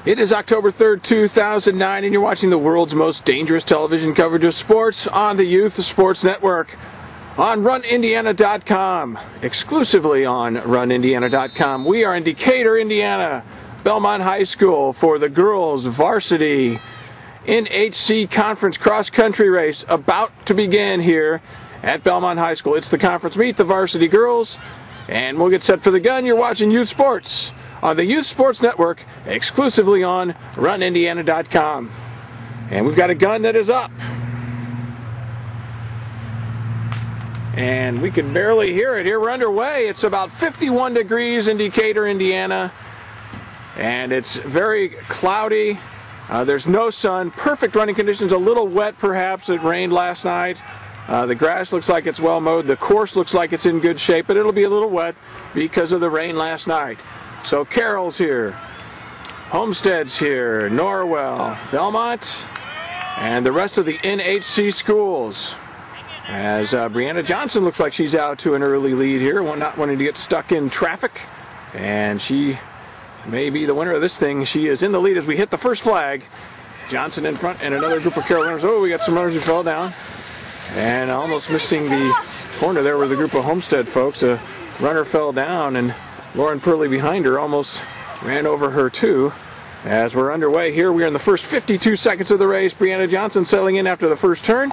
It is October 3rd, 2009, and you're watching the world's most dangerous television coverage of sports on the Youth Sports Network on RunIndiana.com. Exclusively on RunIndiana.com. We are in Decatur, Indiana, Belmont High School for the girls varsity NHC Conference cross-country race about to begin here at Belmont High School. It's the conference meet, the varsity girls, and we'll get set for the gun. You're watching Youth Sports on the Youth Sports Network, exclusively on RunIndiana.com. And we've got a gun that is up. And we can barely hear it. Here we're underway. It's about 51 degrees in Decatur, Indiana. And it's very cloudy. There's no sun. Perfect running conditions. A little wet, perhaps. It rained last night. The grass looks like it's well mowed. The course looks like it's in good shape, but it'll be a little wet because of the rain last night. So Carroll's here, Homestead's here, Norwell, Belmont, and the rest of the NHC schools. As Brianna Johnson looks like she's out to an early lead here, not wanting to get stuck in traffic. And she may be the winner of this thing. She is in the lead as we hit the first flag. Johnson in front and another group of Carroll runners. Oh, we got some runners who fell down. And almost missing the corner there with a group of Homestead folks. A runner fell down and Lauren Purley behind her almost ran over her too. As we're underway here, we are in the first 52 seconds of the race. Brianna Johnson settling in after the first turn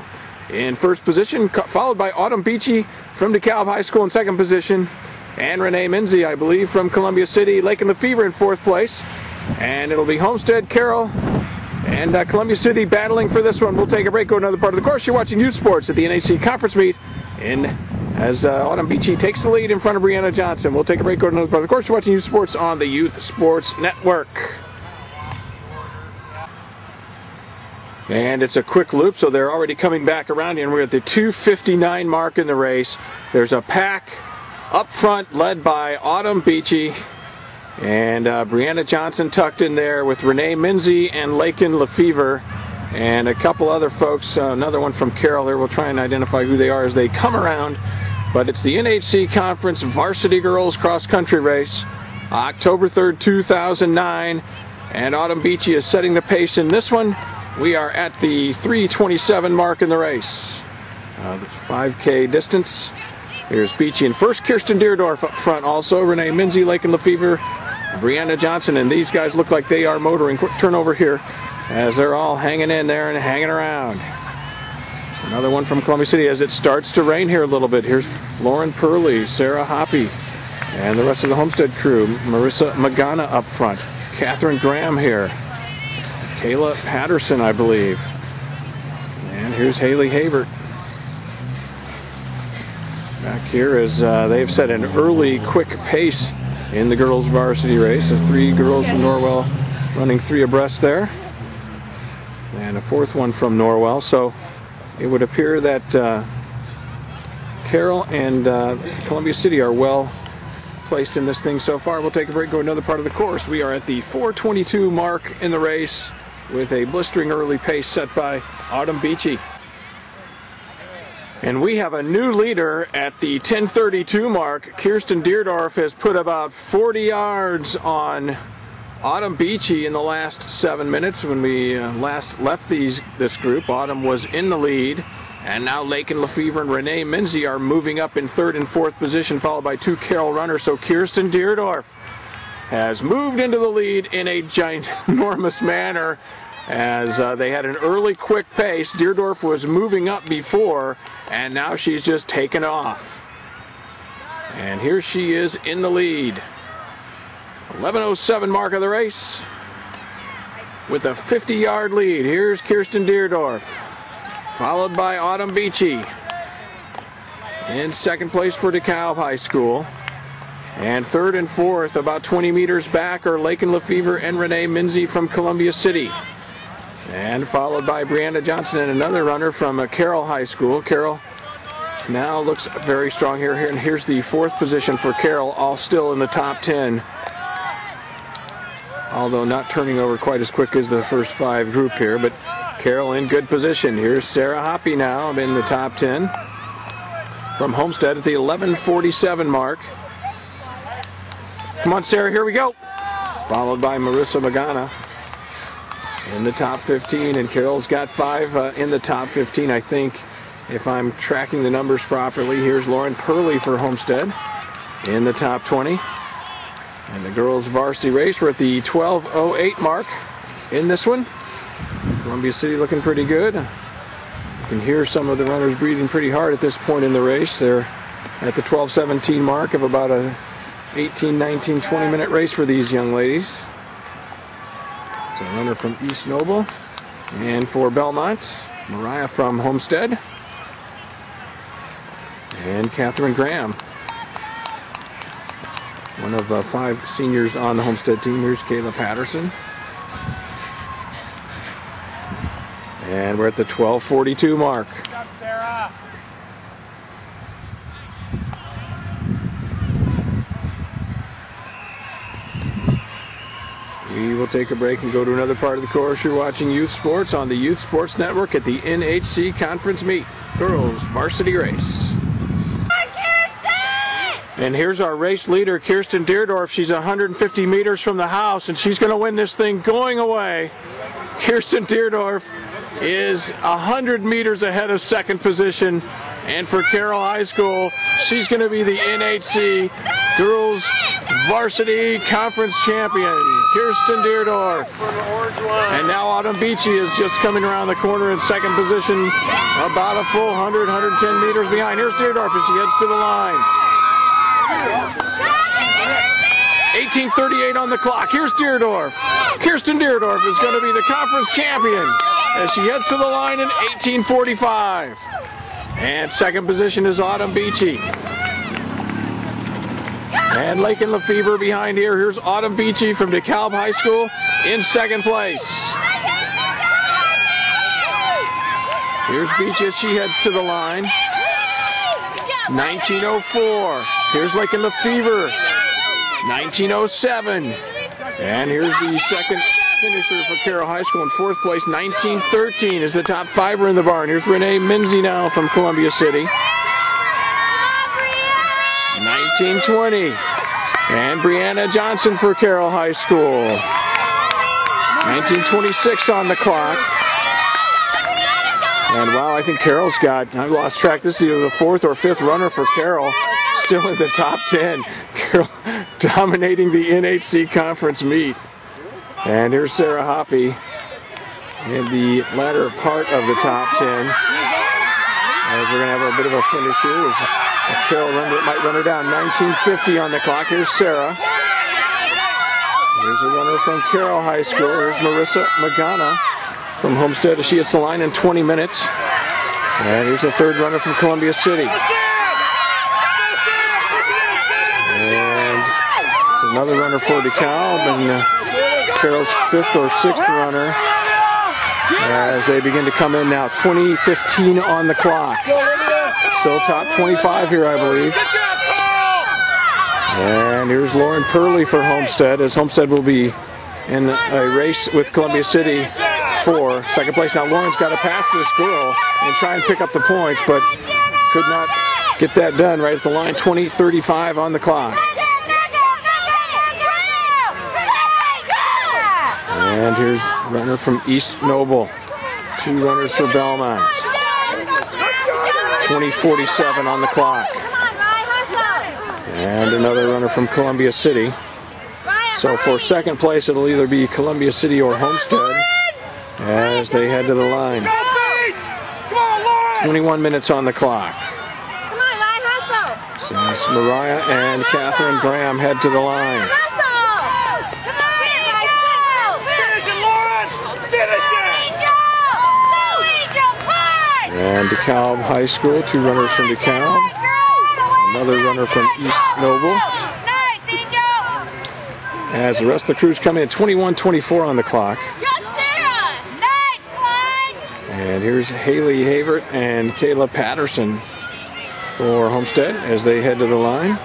in first position, followed by Autumn Beachy from DeKalb High School in second position, and Renee Minzy, I believe, from Columbia City. Lake and Lefevre in fourth place, and it'll be Homestead, Carroll, and Columbia City battling for this one. We'll take a break, go to another part of the course. You're watching Youth Sports at the NHC Conference Meet as Autumn Beachy takes the lead in front of Brianna Johnson. We'll take a break, go to another part of the course. You're watching Youth Sports on the Youth Sports Network. And it's a quick loop, so they're already coming back around, and we're at the 2:59 mark in the race. There's a pack up front led by Autumn Beachy, and Brianna Johnson tucked in there with Renee Minzy and Lakin Lefevre, and a couple other folks, another one from Carroll here. We'll try and identify who they are as they come around. But it's the NHC Conference Varsity Girls Cross Country Race, October 3rd, 2009. And Autumn Beachy is setting the pace in this one. We are at the 3:27 mark in the race. That's 5K distance. Here's Beachy in first. Kirsten Deerdorf up front also. Renee Minzy, Lakin Lefevre, Brianna Johnson. And these guys look like they are motoring. Quick turnover here, as they're all hanging in there and hanging around. Another one from Columbia City as it starts to rain here a little bit. Here's Lauren Purley, Sarah Hoppy, and the rest of the Homestead crew. Marissa Magana up front. Catherine Graham here. Kayla Patterson, I believe. And here's Haley Havert. Back here as they've set an early, quick pace in the girls' varsity race. The three girls from Norwell running three abreast there, and a fourth one from Norwell. So it would appear that Carroll and Columbia City are well placed in this thing so far. We'll take a break, go another part of the course. We are at the 4:22 mark in the race with a blistering early pace set by Autumn Beachy. And we have a new leader at the 10:32 mark. Kirsten Deerdorf has put about 40 yards on Autumn Beachy in the last 7 minutes. When we last left this group, Autumn was in the lead, and now Lakin Lefevre and Renee Minzy are moving up in third and fourth position, followed by two Carroll runners. So Kirsten Deerdorf has moved into the lead in a ginormous manner as they had an early quick pace. Deerdorf was moving up before, and now she's just taken off. And here she is in the lead. 11:07 mark of the race with a 50-yard lead. Here's Kirsten Deerdorf, followed by Autumn Beachy. In second place for DeKalb High School. And third and fourth, about 20 meters back, are Lakin Lefevre and Renee Minzy from Columbia City. And followed by Brianna Johnson and another runner from Carroll High School. Carroll now looks very strong here. And here's the fourth position for Carroll, all still in the top 10. Although not turning over quite as quick as the first five group here. But Carroll in good position. Here's Sarah Hoppy now in the top 10 from Homestead at the 11:47 mark. Come on, Sarah, here we go. Followed by Marissa Magana. in the top 15, and Carol's got 5 in the top 15, I think, if I'm tracking the numbers properly. Here's Lauren Purley for Homestead in the top 20. And the girls' varsity race, we're at the 12:08 mark in this one. Columbia City looking pretty good. You can hear some of the runners breathing pretty hard at this point in the race. They're at the 12:17 mark of about a 18, 19, 20-minute race for these young ladies. So a runner from East Noble. And for Belmont, Mariah from Homestead. And Catherine Graham. One of 5 seniors on the Homestead team. Here's Kayla Patterson. And we're at the 12:42 mark. Good job, Sarah. We will take a break and go to another part of the course. You're watching Youth Sports on the Youth Sports Network at the NHC Conference Meet Girls Varsity Race. And here's our race leader, Kirsten Deerdorf. She's 150 meters from the house, and she's going to win this thing going away. Kirsten Deerdorf is 100 meters ahead of second position. And for Carroll High School, she's going to be the NHC Girls Varsity Conference Champion, Kirsten Deerdorf. And now Autumn Beachy is just coming around the corner in second position, about a full 100, 110 meters behind. Here's Deerdorf as she heads to the line. 18:38 on the clock. Here's Deerdorf. Kirsten Deerdorf is going to be the conference champion as she heads to the line in 18:45. And second position is Autumn Beachy. And Lakin Lefevre behind here. Here's Autumn Beachy from DeKalb High School in second place. Here's Beachy as she heads to the line. 19:04. Here's Lakin Lefevre. 19:07. And here's the second finisher for Carroll High School in fourth place. 19:13 is the top 5er in the barn. Here's Renee Minzy now from Columbia City. 19:20. And Brianna Johnson for Carroll High School. 19:26 on the clock. And wow, I think Carroll's got, I've lost track, this is either the 4th or 5th runner for Carroll, still in the top 10. Carroll dominating the NHC conference meet. And here's Sarah Hoppy in the latter part of the top 10. As we're going to have a bit of a finish here. Carroll might run her down. 19:50 on the clock. Here's Sarah. Here's a runner from Carroll High School. Here's Marissa Magana from Homestead. She hits the line in 20 minutes. And here's a third runner from Columbia City. And another runner for DeKalb, and Carroll's 5th or 6th runner as they begin to come in now. 20:15 on the clock. Still top 25 here, I believe. And here's Lauren Purley for Homestead, as Homestead will be in a race with Columbia City for second place. Now Lauren's got to pass this girl and try and pick up the points, but could not get that done right at the line. 20:35 on the clock. And here's a runner from East Noble. 2 runners for Belmont. 20:47 on the clock. And another runner from Columbia City. So for second place, it'll either be Columbia City or Homestead as they head to the line. 21 minutes on the clock. So Mariah and Catherine Graham head to the line. And DeKalb High School, 2 runners from DeKalb. Another runner from East Noble. As the rest of the crews come in, 21:24 on the clock. And here's Haley Havert and Kayla Patterson for Homestead as they head to the line.